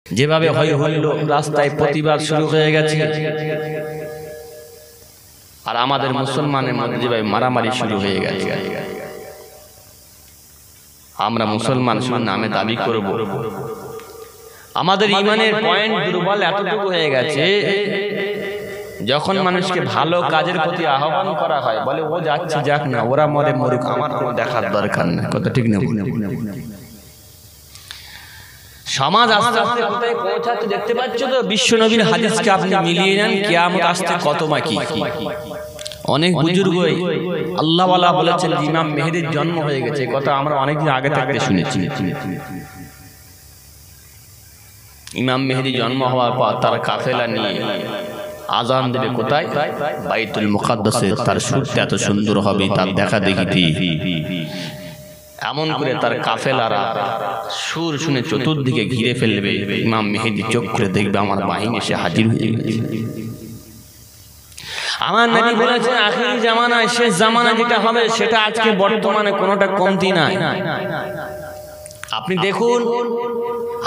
যেভাবে হয় হইল রাস্তায় প্রতিবাদ শুরু হয়ে গেছে, আর আমাদের মুসলমানের মধ্যে যেভাবে মারামারি শুরু হয়ে গেছে। আমরা মুসলমান শুধু নামে দাবি করব, আমাদের ঈমানের পয়েন্ট দুর্বল এতটুকু হয়ে গেছে, যখন মানুষকে ভালো কাজের প্রতি আহ্বান করা হয় বলে ও যাচ্ছে যাক না, ওরা মরে মরুক, আমার কোনো দেখার দরকার নেই। কথা ঠিক না? সমাজ আস্তে আস্তে কোথায় পৌঁছাচ্ছে দেখতে পাচ্ছ তো? বিশ্ব নবীর হাদিসকে আপনি মিলিয়ে নেন, কিয়ামত আসতে কত বাকি। অনেক বুজুর্গ আল্লাহ ওয়ালা বলেছেন ইমাম মেহেদীর জন্ম হয়ে গেছে, কথা আমরা অনেকদিন আগে থাকতে শুনেছি। ইমাম মেহেদী জন্ম হওয়ার পর তার কাফেলা নিয়ে আজান দেবে কোথায়? বাইতুল মুকাদ্দাসে। তার সুরটা এত সুন্দর হবে, তার দেখা দেখিতে এমন করে তার কাফেলারা সুর শুনে চতুর্দিকে ঘিরে ফেলবে। ইমাম মেহেদী চোখ করে দেখবে আমার বাহিনী এসে হাজির হয়ে গেছে। আমার নবী বলেছেন আখিরি জামানায়, শেষ জামানা যেটা হবে সেটা আজকে বর্তমানে কোনোটা কমতি নাই। আপনি দেখুন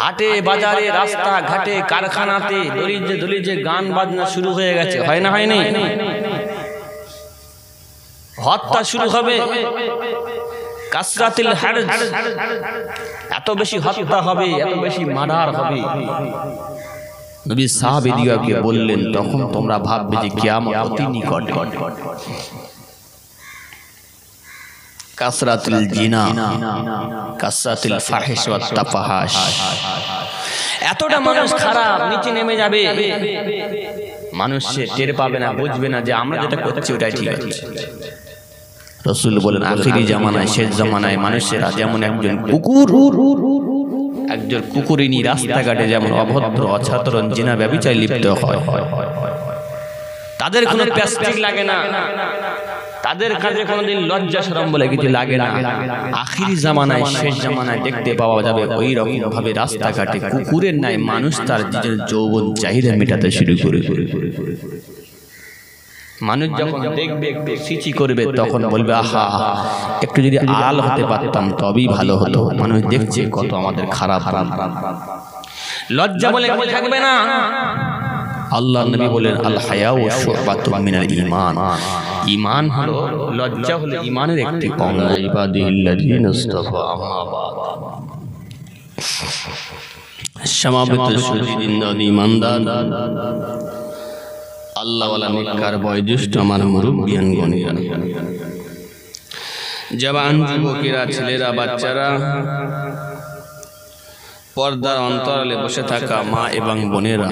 হাটে বাজারে রাস্তা ঘাটে কারখানাতে দলিজে দলিজে গান বাজনা শুরু হয়ে গেছে, হয় না? হয়নি? হত্যা শুরু হবে, কাসরাতুল হারজ, এত বেশি হত্যা হবে, এত বেশি মার্ডার হবে। নবী সাহাবীদেরকে বললেন তখন তোমরা ভাববে যে কিয়ামত অতি নিকট। কাসরাতুল জিনা, কাসরাতুল ফাহিশ ওয়াত তাফাহাশ, এতটা মানুষ খারাপ নিচে নেমে যাবে, মানুষ টের পাবে না, বুঝবে না যে আমরা যেটা করছি ওটাই ঠিক আছে। রাসূল বলেন আখিরি জামানায়, শেষ জামানায় মানুষেরা যেমন একজন কুকুর, একজন কুকুরিনী রাস্তাঘাটে যেমন অভদ্র অছাতরণ জিনা ব্যভিচারে লিপ্ত হয়, তাদের কোনো প্লাস্টিক লাগে না, তাদের কাছে কোনোদিন লজ্জা শরম বলে কিছু লাগে না। আখিরি জামানায়, শেষ জামানায় দেখতে পাওয়া যাবে ওই রকম ভাবে রাস্তাঘাটে কুকুরের ন্যায় মানুষ তার যৌবন চাহিদা মেটাতে শুরু করে। মানুষ যখন দেখবে সিচি করবে তখন বলবে আহা একটু যদি আড়াল হতে পারতাম তবেই ভালো হতো। মানুষ দেখছে কত আমাদের খারাপ। লজ্জা বলে কিছু থাকবে না। আল্লাহ নবী বলেন আল হায়াউ শুবাতুম মিনাল ঈমান, ঈমান হলো, লজ্জা হলো ঈমানের একটি অঙ্গ। ইবাদিল্লাযিনা ইসতাফা আম্মা বাদ, সমাবেত সুদীন ঈমানদার আল্লাহ ওয়ালা নেককার বয়োজ্যেষ্ঠ আমার মুরব্বিয়ান গণেরা, জওয়ান যুবকেরা, ছেলেরা, বাচ্চারা, পর্দার অন্তরালে বসে থাকা মা এবং বোনেরা,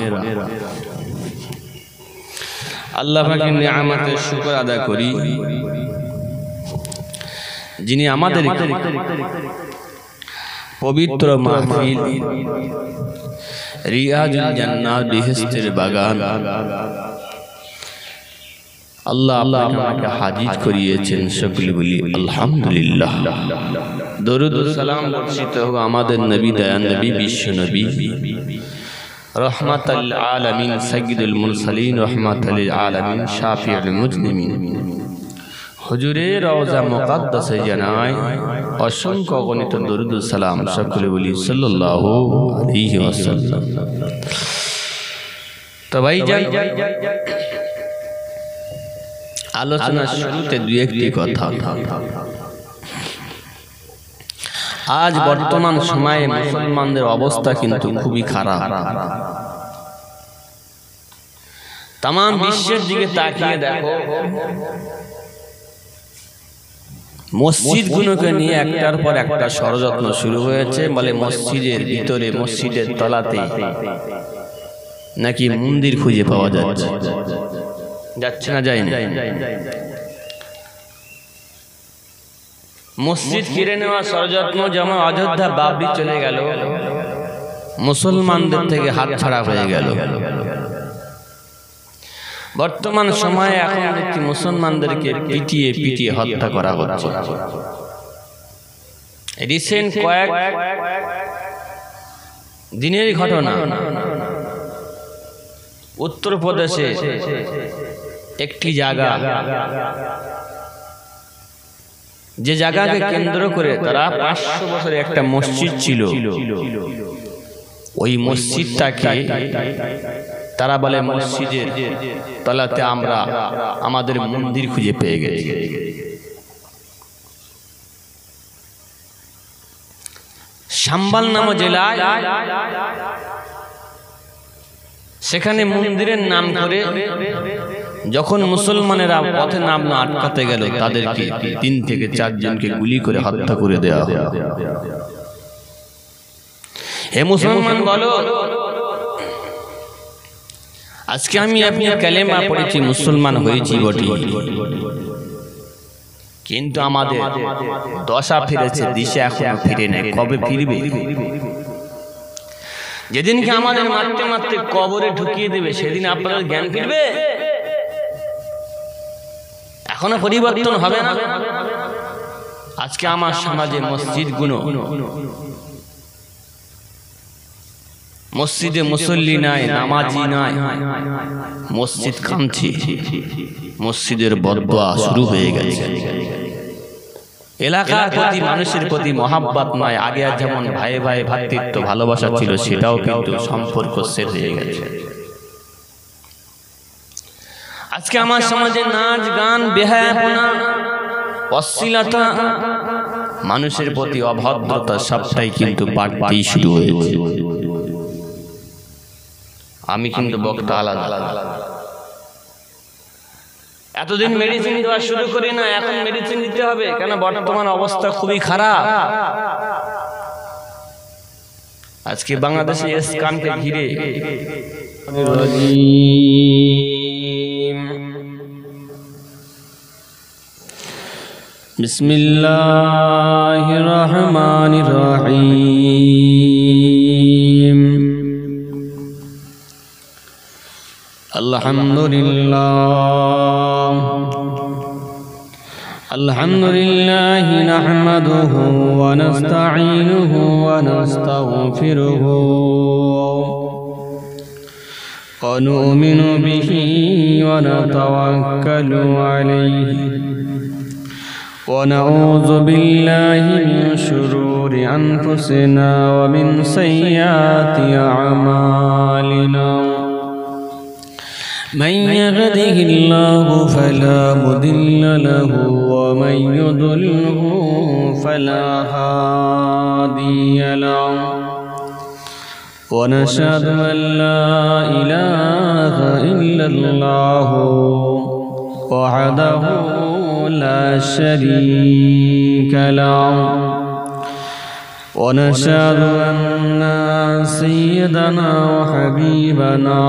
আল্লাহ পাকের নিয়ামতের শুকর আদায় করি যিনি আমাদের পবিত্র মাহফিল রিয়াজুল জান্নাত বেহেশতের বাগান আল্লাহ আপনাকে হাজির করিয়েছেন। সকলে বলি আলহামদুলিল্লাহ। দরুদ ও সালাম বর্ষিত হোক আমাদের নবী, দয়ান নবী, বিশ্ব নবী, রহমাতুল আলামিন, সাইয়্যিদুল মুরসালিন, রহমাতুল আলামিন, শাফিউল মুজনিমিন হুজুরে রওজা মুকাদ্দাসে জানাই অসংখ্য গণিত দরুদ ও সালাম। সকলে বলি সাল্লাল্লাহু আলাইহি ওয়াসাল্লাম। তো ভাইজান, আলোচনার শুরুতে দুই একটি কথা। আজ বর্তমান সময়ে মুসলমানদের অবস্থা কিন্তু খুবই খারাপ। তাম বিশ্বের দিকে তাকিয়ে দেখো, মসজিদগুলোকে নিয়ে একটার পর একটা ষড়যন্ত্র শুরু হয়েছে। বলে মসজিদের ভিতরে, মসজিদের তলাতে নাকি মন্দির খুঁজে পাওয়া যাচ্ছে, যাচ্ছে না, যায় না। মসজিদ কিনে নেওয়া ষড়যন্ত্র, যেমন অযোধ্যা বাবরি চলে গেল, মুসলমানদের থেকে হাত ছাড়া হয়ে গেল। বর্তমান সময়ে এখন দেখছি মুসলমানদেরকে পিটিয়ে পিটিয়ে হত্যা করা হচ্ছে। রিসেন্ট কয়েক দিনের ঘটনা, উত্তরপ্রদেশে একটি জায়গা, যে জায়গাকে কেন্দ্র করে তারা 500 বছরের একটা মসজিদ ছিল, ওই মসজিদটাকে তারা বলে মসজিদের তলাতে আমরা আমাদের মন্দির খুঁজে পেয়ে গেছি। সাম্বাল নাম জেলায় সেখানে মন্দিরের নাম করে যখন মুসলমানেরা পথে নাম না আটকাতে গেল তাদেরকে 3 থেকে 4 জনকে গুলি করে হত্যা করে দেওয়া হয়। হে মুসলমান বলো, আজকে আমি আপনি কালেমা পড়েছি, মুসলমান হয়েছি বটে, কিন্তু আমাদের দশা ফিরেছে, দিশা এখনো ফিরে নেই। কবে ফিরবে? যেদিনকে আমাদের মারতে মারতে কবরে ঢুকিয়ে দেবে সেদিন আপনাদের জ্ঞান ফিরবে। এখনো পরিবর্তন হবে না। আজকে আমার সমাজে মসজিদগুলো, মসজিদে মুসল্লি নাই, নামাজি নাই, মসজিদ কাঁদছে, মসজিদের বদদোয়া শুরু হয়ে গেছে। এলাকার প্রতি মানুষের প্রতি মহাব্বত নাই। আগে আর যেমন ভাই ভাই ভ্রাতৃত্ব ভালোবাসা ছিল সেটাও কিন্তু সম্পর্ক শেষ হয়ে গেছে। আজকে আমার সমাজে নাচ গান, বেহায়াপনা, অশ্লীলতা, মানুষের প্রতি অভদ্রতা সবটাই কিন্তু বাড়তেই শুরু হয়েছে। আমি কিন্তু বক্তা আলাদা। এতদিন মেডিসিন দেওয়া শুরু করি না, এখন মেডিসিন দিতে হবে কেন? বর্তমান অবস্থা খুবই খারাপ। আজকে বাংলাদেশে ইসকানকে ঘিরে বিসমিল্লাহির রহমানির রহিম। আলহামদুলিল্লাহ আলহামদুলিল্লাহি নাহমাদুহু ওয়া নাস্তাঈনুহু ওয়া নাস্তাগফিরুহু ওয়া নু'মিনু বিহি ওয়া নাতাওয়াক্কালু আলাইহি ওয়া নাউযু বিল্লাহি মিন শুরুরি আনফুসিনা ওয়া মিন সাইয়্যাতি আ'মালিনা। من يهده الله فلا مضل له ومن يضلله فلا هادي له ونشهد أن لا إله إلا الله وحده لا شريك له ونشهد أن سيدنا وحبيبنا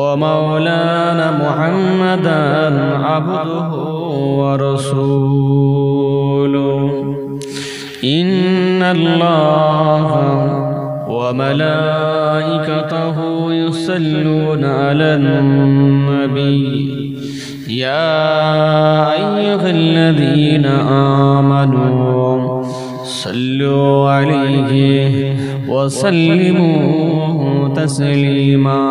ومولانا محمدا عبده ورسوله إن الله وملائكته يصلون على النبي يا أيها الذين آمنوا صلوا عليه وسلموا تسليما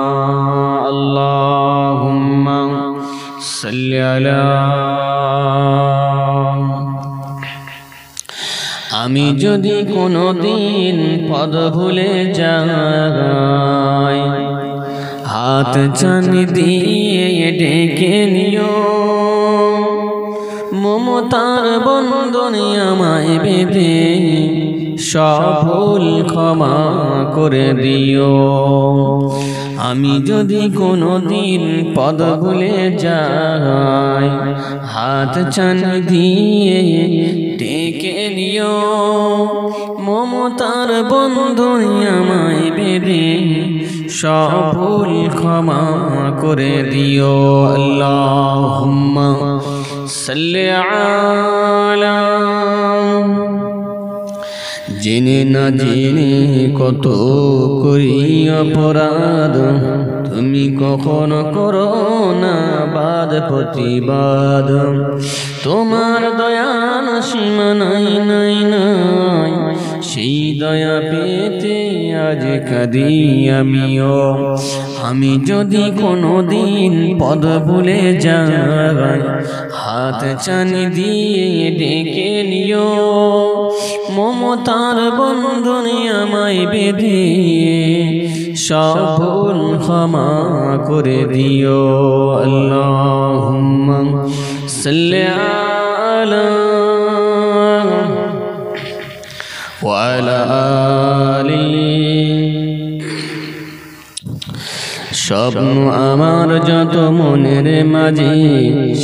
اللهم صل على। আমি যদি কোনোদিন পদ ভুলে যাই, হাত চানি দিয়ে ডেকে নিও, মমতার বন্ধনে আমায় বেঁধে সব ভুল ক্ষমা করে দিও। আমি যদি কোনোদিন পদ ভুলে যাই, হাত চানি দিয়ে ডেকে নিও, মমতার বন্ধনে আমায় বেঁধে সব ভুল ক্ষমা করে দিও। আল্লাহুম্মা সাল্লি আলা। জেনে না জেনে কত করি অপরাধ, তুমি কখনো করো না বাদ প্রতিবাদ। তোমার দয়ার সীমা নাই নাই নাই, সেই দয়া পেতে আজ কাঁদি আমিও, আমি যদি কোনোদিন পদ ভুলে যাই, হাত চানি দিয়ে ডেকে নিও, মমতার বন্ধনে আমায় বেঁধে সব ভুল ক্ষমা করে দিও। আল্লাহুম্মা সাল্লি আলা ওয়া আলা আলি। স্বপ্ন আমার যত মনের মাঝে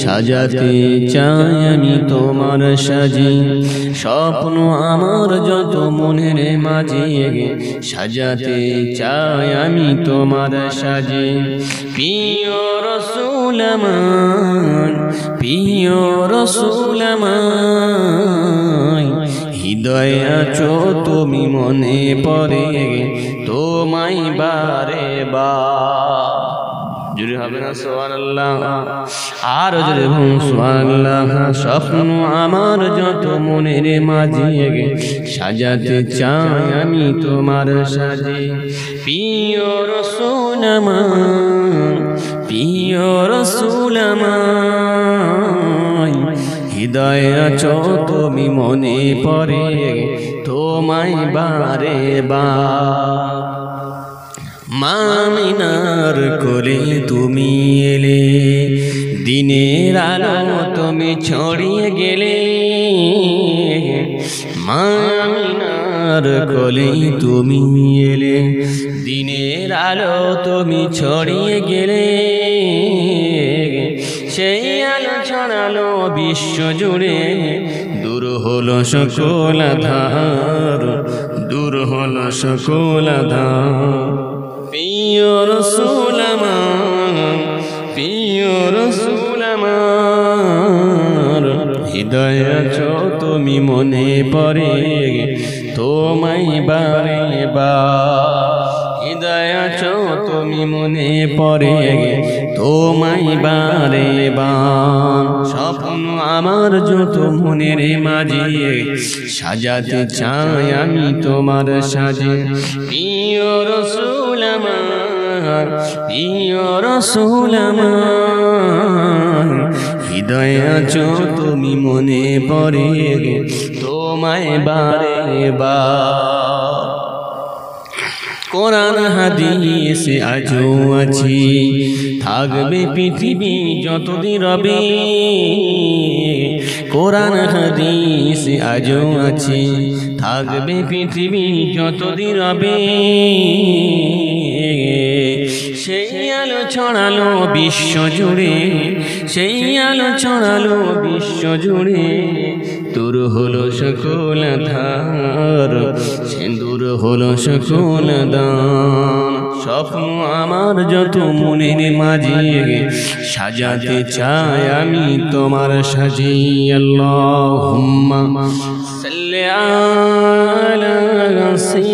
সাজাতে চাই আমি তোমার সাজে, স্বপ্ন আমার যত মনের মাঝে সাজাতে চাই আমি তোমার সাজে। প্রিয় রাসূল আমার, প্রিয় রাসূল আমার, হৃদয়ে আছো তুমি, মনে পড়ে তোমায় বারে বার। জুড়ে হবে না সুবহানাল্লাহ, আর জুড়ে বলুন সুবহানাল্লাহ। স্বপ্ন আমার যত মনের মাঝে সাজাতে চাই আমি তোমার সাজে। প্রিয় রাসূল আমার, প্রিয় রাসূল আমার, হৃদয়ে আছো তুমি, মনে পড়ে তোমায় বারে বার। মা আমিনার কোলে তুমি এলে, দিনের আলো তুমি ছড়িয়ে গেলে, মা আমিনার কোলে তুমি এলে, দিনের আলো তুমি ছড়িয়ে গেলে, সেই আলো ছড়ালো বিশ্ব জুড়ে, দূর হলো সকল আঁধার, দূর হলো সকল আঁধার। প্রিয় রাসূল আমার, প্রিয় রাসূল আমার, হৃদয়ে আছো তুমি, মনে পড়ে তোমায় বারে বার। হৃদয়ে আছো তুমি, মনে পড়ে তোমায় বারে বার। স্বপ্ন আমার যত মনের মাঝে সাজাতে চাই আমি তোমার সাজে। প্রিয় রাসূল আমার, প্রিয় রাসূল আমার, হৃদয়ে আছো তুমি, মনে পড়ে তোমায় বারে বার। কোরআন হাদিস আজও আছি, থাকবে পৃথিবী যতদিন রবে। কোরআন হাদিস আজও আছি, থাকবে পৃথিবী যতদিন রবে। সেই আলো ছড়ালো বিশ্ব জুড়ে, সেই আলো ছড়ালো বিশ্ব জুড়ে, দূর হলো সকল আঁধার, দূর হলো সকল দান। স্বপ্ন আমার যত মনের মাঝে সাজাতে চাই আমি তোমার সাজে। আল্লাহুম্মা সাল্লি আলা